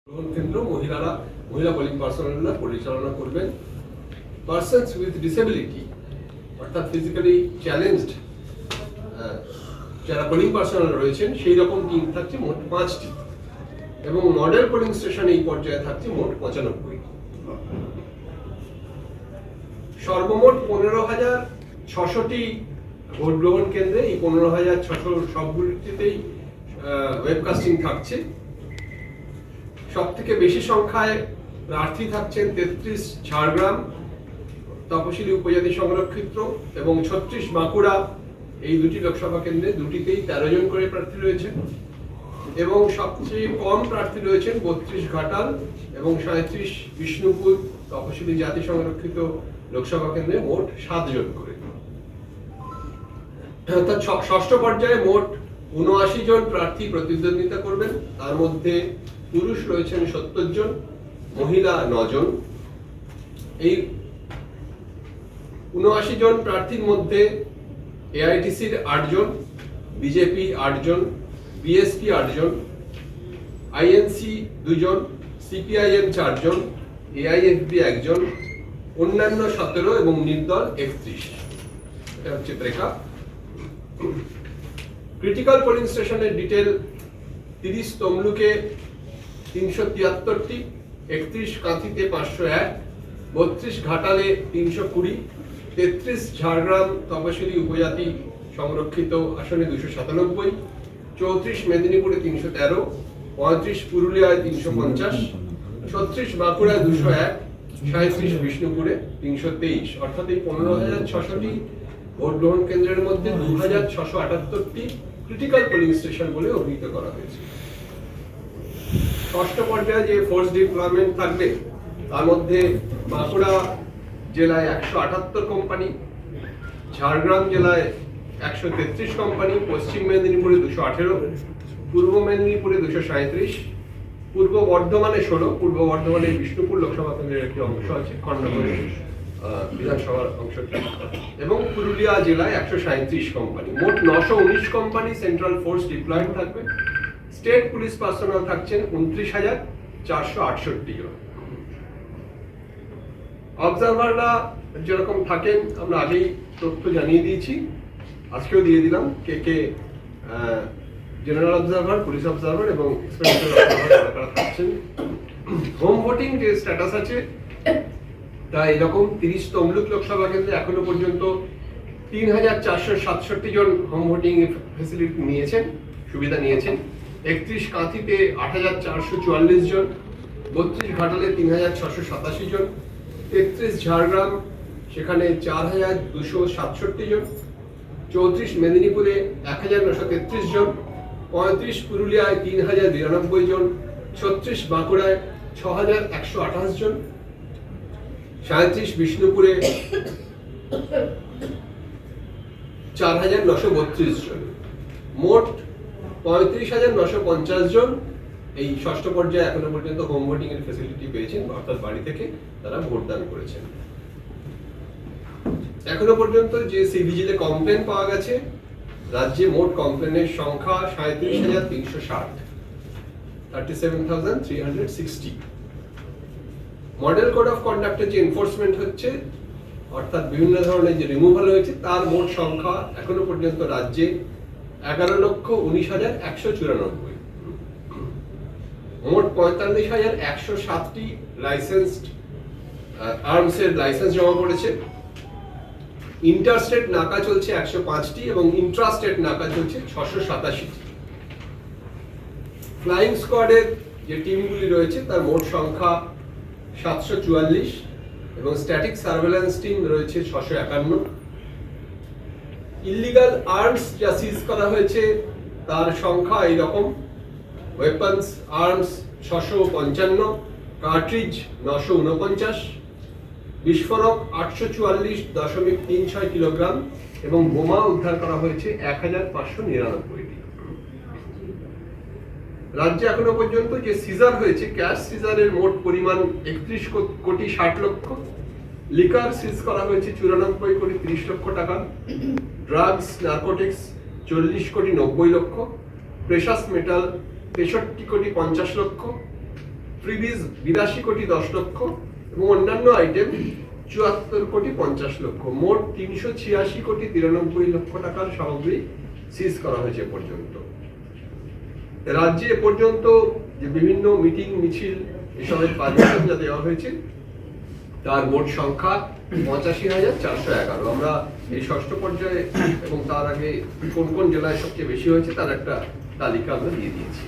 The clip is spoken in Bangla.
গ্রহণ কেন্দ্র মহিলা পোলিং পার্সোনালরা পরিচালনা করবেন। পার্সনস উইথ ডিসেবিলিটি অর্থাৎ ফিজিক্যালি চ্যালেঞ্জড যারা পোলিং পার্সোনাল রয়েছেন সেই রকম টিম থাকছে মোট 5টি এবং মডেল পোলিং স্টেশন এই পর্যায়ে থাকছে মোট 95। সর্বমোট 15,600টি ভোট গ্রহণ কেন্দ্রে এই 15,600 সবগুলিতেই ওয়েবকাস্টিং থাকছে। সব থেকে বেশি সংখ্যায় প্রার্থী থাকছেন 33 ঝাড়গ্রাম তপশিলি উপজাতি সংরক্ষিত এবং 36 বাঁকুড়া। এই দুটি লোকসভা কেন্দ্রে দুটিতেই 13 জন করে প্রার্থী রয়েছেন এবং সবচেয়ে কম প্রার্থী রয়েছেন 32 ঘাটাল এবং 37 বিষ্ণুপুর তপশিলি জাতি সংরক্ষিত লোকসভা কেন্দ্রে মোট 7 জন করে। অর্থাৎ ষষ্ঠ পর্যায়ে মোট 79 জন প্রার্থী প্রতিদ্বন্দ্বিতা করবেন। তার মধ্যে পুরুষ রয়েছেন 70 জন, মহিলা 9 জন। এই 79 জন প্রার্থীর মধ্যে এআইটিসির 8 জন, বিজেপি 8 জন, বিএসপি 8 জন, আইএনসি 2 জন, সিপিআইএম 4 জন, এআইএফবি 1 জন, অন্যান্য 17 এবং নির্দল 31। এটা হচ্ছে ব্রেকআপ। ক্রিটিক্যাল পোলিং স্টেশনের ডিটেল: 30 তমলুকে 373টি, 31 কাঁথিতে 501, 32 ঘাটালে 320, 33 ঝাড়গ্রাম তপশিলি উপজাতি সংরক্ষিত আসনে 297, 34 মেদিনীপুরে 313, 35 পুরুলিয়ায় 350, 36 বাঁকুড়ায় 201, 37 বিষ্ণুপুরে 323। অর্থাৎ এই 15,600টি ভোট গ্রহণ কেন্দ্রের মধ্যে 2,678টি ক্রিটিক্যাল পোলিং স্টেশন বলে অভিহিত করা হয়েছে। ষষ্ঠ পর্যায়ে যে ফোর্স ডিপ্লয়মেন্ট থাকবে তার মধ্যে বাঁকুড়া জেলায় 178 কোম্পানি, ঝাড়গ্রাম জেলায় 133 কোম্পানি, পশ্চিম মেদিনীপুরে 218, পূর্ব মেদিনীপুরে 237, পূর্ব বর্ধমানে 16, পূর্ব বর্ধমানের বিষ্ণুপুর লোকসভা কেন্দ্রের একটি অংশ আছে খণ্ডঘোষ বিধানসভার অংশটি, এবং পুরুলিয়া জেলায় 137 কোম্পানি। মোট 919 কোম্পানি সেন্ট্রাল ফোর্স ডিপ্লয়েড থাকবে। স্টেট পুলিশ পার্সোনাল থাকছেন 29,468 জন। অবজারভাররা যেরকম থাকেন আমরা আগেই তথ্য জানিয়ে দিয়েছি, আজকেও দিয়ে দিলাম কে কে জেনারেল অবজারভার, পুলিশ অবজারভার এবং এক্সপেরিমেন্টাল অবজারভার থাকছেন। হোম ভোটিং যে স্ট্যাটাস আছে তা এরকম: 30 তমলুক লোকসভা কেন্দ্রে এখনো পর্যন্ত 3,467 জন হোম ভোটিং ফেসিলিটি নিয়েছেন, সুবিধা নিয়েছেন। 31 কাঁথিতে 8,444 জন, 32 ঘাটালে 3,687 জন, 33 ঝাড়গ্রাম সেখানে 4,267 জন, 34 মেদিনীপুরে 1,933 জন, 35 পুরুলিয়ায় 3,092 জন, 36 বাঁকুড়ায় 6,128 জন, 37 বিষ্ণুপুরে 4,932 জন। মোট 35,950 জন এই ষষ্ঠ পর্যায়ে এখনো পর্যন্ত হোম ভোটিং এর ফ্যাসিলিটি পেয়েছেন, অর্থাৎ বাড়ি থেকে তারা ভোটদান করেছেন। এখনো পর্যন্ত যে সিভিজিলে কমপ্লেন পাওয়া গেছে, রাজ্যে মোট কমপ্লেনের সংখ্যা 37,360, 37,360। মডেল কোড অফ কন্ডাক্টের যে এনফোর্সমেন্ট হচ্ছে অর্থাৎ বিভিন্ন ধরনের যে রিমুভাল হয়েছে তার মোট সংখ্যা এখনো পর্যন্ত রাজ্যে 11,19,194। মোট 45,107টি লাইসেন্সড আর্মসের লাইসেন্স জমা পড়েছে। ইন্টারস্টেট নাকা চলছে 105টি এবং ইন্ট্রাস্টেট নাকা চলছে 687টি। ফ্লাইং স্কোয়াডের যে টিমগুলি রয়েছে তার মোট সংখ্যা 744 এবং স্ট্যাটিক সার্ভেলেন্স টিম রয়েছে 651। ইলিগাল আর্মস যা সিজ করা হয়েছে তার সংখ্যা এইরকম: ওয়েপন্স আর্মস 655, কার্ট্রিজ 949, বিস্ফোরক 844.36 কিলোগ্রাম এবং বোমা উদ্ধার করা হয়েছে 1,599টি। রাজ্যে এখনো পর্যন্ত যে সিজার হয়েছে, ক্যাশ সিজারের মোট পরিমাণ 31,60,00,000, লিকার সিজ করা হয়েছে 94,30,00,000 টাকা, ড্রাগস নার্কোটিক্স 40,90,00,000, প্রেশাস মেটাল 63,50,00,000, ফ্রিবিজ 82 কোটি 10 লক্ষ এবং অন্যান্য আইটেম 74 কোটি 50 লক্ষ, মোট 386 কোটি 93 লক্ষ টাকার সামগ্রী সিজ করা হয়েছে এ পর্যন্ত। রাজ্যে এ পর্যন্ত যে বিভিন্ন মিটিং মিছিল এসবের পারমিশন যা দেওয়া হয়েছে তার মোট সংখ্যা 85,411। আমরা এই ষষ্ঠ পর্যায়ে এবং তার আগে কোন কোন জেলায় সবচেয়ে বেশি হয়েছে তার একটা তালিকা আমরা দিয়ে দিয়েছি।